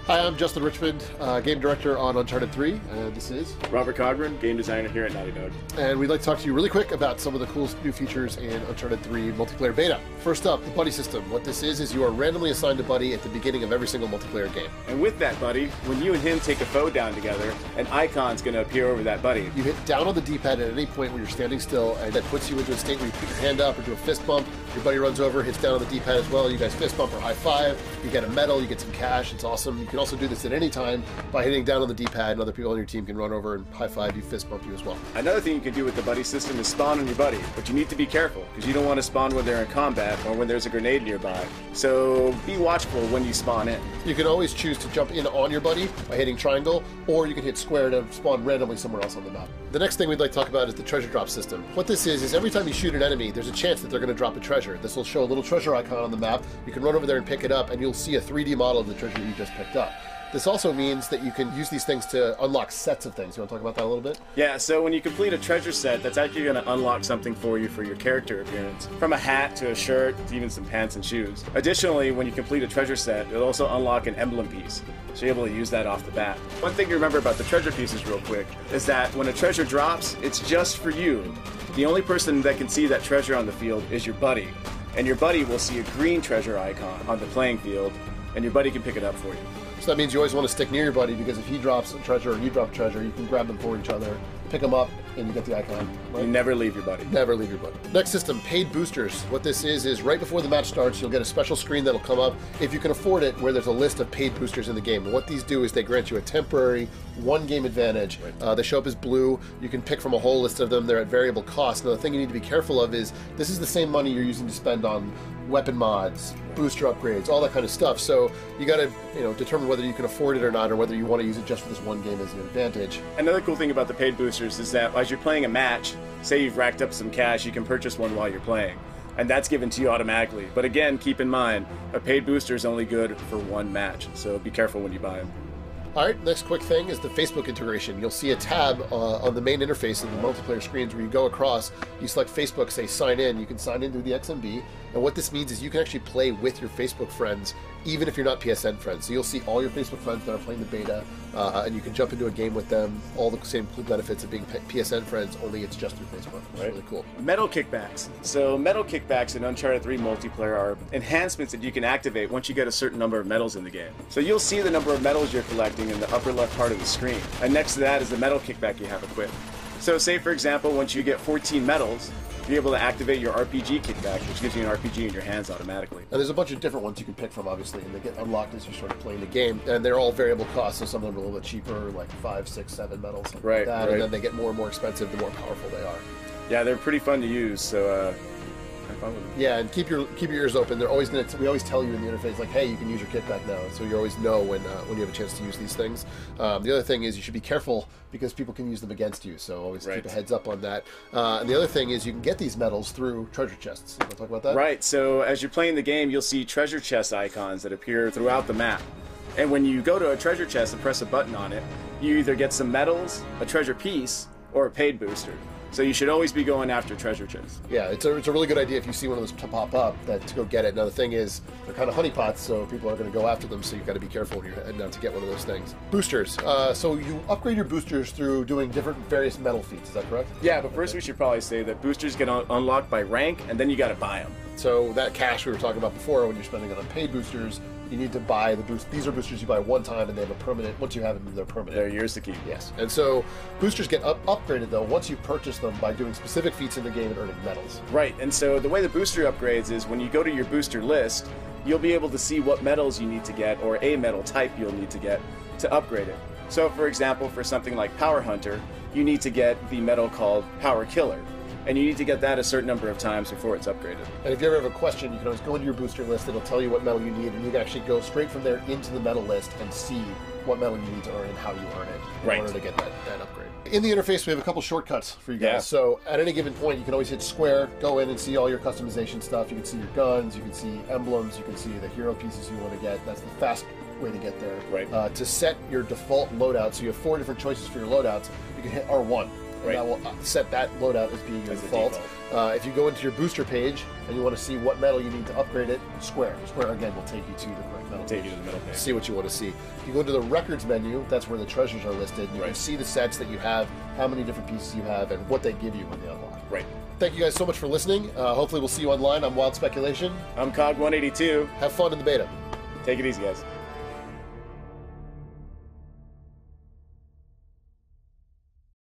Hi, I'm Justin Richmond, game director on Uncharted 3, and this is Robert Cogburn, game designer here at Naughty Dog. And we'd like to talk to you really quick about some of the coolest new features in Uncharted 3 multiplayer beta. First up, the buddy system. What this is you are randomly assigned a buddy at the beginning of every single multiplayer game. And with that buddy, when you and him take a foe down together, an icon's going to appear over that buddy. You hit down on the D-pad at any point when you're standing still, and that puts you into a state where you put your hand up or do a fist bump. Your buddy runs over, hits down on the D-pad as well. You guys fist bump or high five. You get a medal, you get some cash. It's awesome. You can also do this at any time by hitting down on the D-pad, and other people on your team can run over and high five you, fist bump you as well. Another thing you can do with the buddy system is spawn on your buddy, but you need to be careful because you don't want to spawn when they're in combat or when there's a grenade nearby. So be watchful when you spawn in. You can always choose to jump in on your buddy by hitting triangle, or you can hit square to spawn randomly somewhere else on the map. The next thing we'd like to talk about is the treasure drop system. What this is every time you shoot an enemy, there's a chance that they're going to drop a treasure. This will show a little treasure icon on the map. You can run over there and pick it up, and you'll see a 3D model of the treasure you just picked up. This also means that you can use these things to unlock sets of things. You want to talk about that a little bit? Yeah, so when you complete a treasure set, that's actually going to unlock something for you for your character appearance. From a hat to a shirt to even some pants and shoes. Additionally, when you complete a treasure set, it'll also unlock an emblem piece. So you're able to use that off the bat. One thing to remember about the treasure pieces real quick is that when a treasure drops, it's just for you. The only person that can see that treasure on the field is your buddy. And your buddy will see a green treasure icon on the playing field, and your buddy can pick it up for you. So that means you always want to stick near your buddy, because if he drops a treasure or you drop a treasure, you can grab them for each other, pick them up, and you get the icon. Right? You never leave your buddy. Never leave your buddy. Next system, paid boosters. What this is right before the match starts, you'll get a special screen that'll come up, if you can afford it, where there's a list of paid boosters in the game. And what these do is they grant you a temporary one-game advantage. Right. They show up as blue. You can pick from a whole list of them. They're at variable cost. Now, the thing you need to be careful of is this is the same money you're using to spend on weapon mods, booster upgrades, all that kind of stuff. So you got to, determine whether you can afford it or not, or whether you want to use it just for this one game as an advantage. Another cool thing about the paid boosters is that as you're playing a match, say you've racked up some cash, you can purchase one while you're playing. And that's given to you automatically. But again, keep in mind, a paid booster is only good for one match, so be careful when you buy them. All right, next quick thing is the Facebook integration. You'll see a tab on the main interface of the multiplayer screens where you go across, you select Facebook, say sign in, you can sign into the XMB, and what this means is you can actually play with your Facebook friends even if you're not PSN friends. So you'll see all your Facebook friends that are playing the beta, and you can jump into a game with them, all the same benefits of being PSN friends, only it's just through Facebook. It's right. Really cool. Medal kickbacks. So medal kickbacks in Uncharted 3 multiplayer are enhancements that you can activate once you get a certain number of medals in the game. So you'll see the number of medals you're collecting in the upper left part of the screen. And next to that is the medal kickback you have equipped. So say, for example, once you get 14 medals, you're able to activate your RPG kickback, which gives you an RPG in your hands automatically. And there's a bunch of different ones you can pick from, obviously, and they get unlocked as you start playing the game. And they're all variable costs, so some of them are a little bit cheaper, like 5, 6, 7 medals, something like that. And then they get more and more expensive the more powerful they are. Yeah, they're pretty fun to use, so have fun with them. Yeah, and keep your ears open. They're always we always tell you in the interface, like, hey, you can use your kickback now, so you always know when you have a chance to use these things. The other thing is you should be careful because people can use them against you, so always keep a heads up on that. And the other thing is you can get these medals through treasure chests. You want to talk about that? Right, so as you're playing the game, you'll see treasure chest icons that appear throughout the map. And when you go to a treasure chest and press a button on it, you either get some medals, a treasure piece, or a paid booster. So you should always be going after treasure chests. Yeah, it's a really good idea if you see one of those pop up to go get it. Now the thing is, they're kind of honeypots, so people are going to go after them, so you've got to be careful when you're heading out to get one of those things. Boosters. So you upgrade your boosters through doing various medal feats, is that correct? Yeah, but first we should probably say that boosters get unlocked by rank, and then you got to buy them. So that cash we were talking about before, when you're spending it on paid boosters, you need to buy the boost. These are boosters you buy one time, and they have a permanent. Once you have them, they're permanent. They're yours to keep. Yes. And so boosters get upgraded though once you purchase them by doing specific feats in the game and earning medals. Right. And so the way the booster upgrades is when you go to your booster list, you'll be able to see what medals you need to get, or a medal type you'll need to get to upgrade it. So for example, for something like Power Hunter, you need to get the medal called Power Killer. And you need to get that a certain number of times before it's upgraded. And if you ever have a question, you can always go into your booster list. It'll tell you what medal you need, and you can actually go straight from there into the medal list and see what medal you need to earn and how you earn it in order to get that upgrade. In the interface, we have a couple shortcuts for you guys. Yeah. So at any given point, you can always hit square, go in and see all your customization stuff. You can see your guns, you can see emblems, you can see the hero pieces you want to get. That's the fast way to get there. Right. To set your default loadout, so you have 4 different choices for your loadouts, you can hit R1. and Right. that will set that loadout as being your As the default. If you go into your booster page and you want to see what medal you need to upgrade it, Square again will take you to the correct medal. Take you to the middle page. See what you want to see. If you go into the records menu, that's where the treasures are listed. You can Right. see the sets that you have, how many different pieces you have, and what they give you when they unlock. Right. Thank you guys so much for listening. Hopefully we'll see you online. I'm Wild Speculation. I'm Cog182. Have fun in the beta. Take it easy, guys.